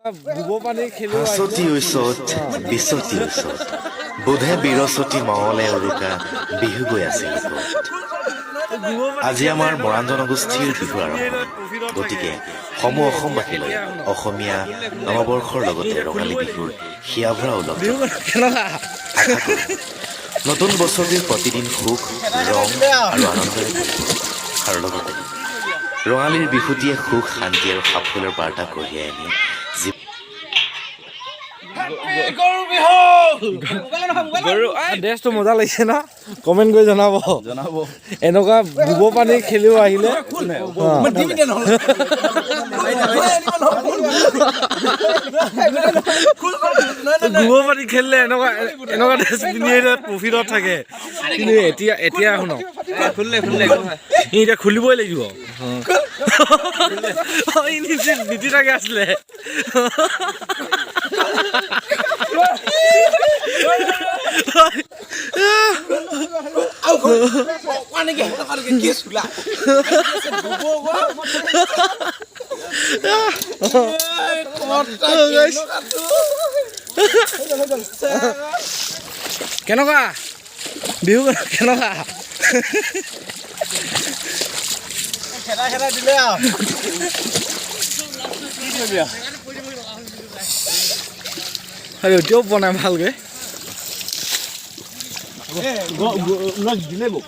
হাঁচতি ওচৰত বিচতি ওচৰত বোধে বিৰচতি মঙলে উৰুকা বিহু গৈ আছিল আজি আমাৰ মৰাণ জনগোষ্ঠীৰ বিহু আৰম্ভ গতিকে সমূহ অসমবাসীলৈ অসমীয়া নৱবৰ্ষৰ লগতে ৰঙালী বিহুৰ হিয়াভৰা উলগ্ন নতুন বছৰটিৰ প্ৰতিদিন সুখ ৰং আৰু আনন্দৰে আৰু লগতে ৰঙালীৰ বিহুটিয়ে সুখ শান্তি আৰু সাফল্যৰ বাৰ্তা কঢ়িয়াই আনি ড্ৰেছটো মজা লাগিছে না কমেণ্ট কৰি জনাব এনেকুৱা গোবৰ পানী খেলিও আহিলে গোবৰ পানী খেলিলে এনেকুৱা ড্ৰেছ পিন্ধি আহিলে প্ৰফিটত থাকে কিন্তু এতিয়া শুনক এতিয়া খুলিবই লাগিব নীতি থাকে আছিলে কেনেকুৱা বিহু কেনেকুৱা খেলা দিলে আৰু এতিয়াও বনাই ভালকে দিলে মোক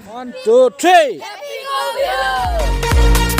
One, two, three. Happy Go Bihu!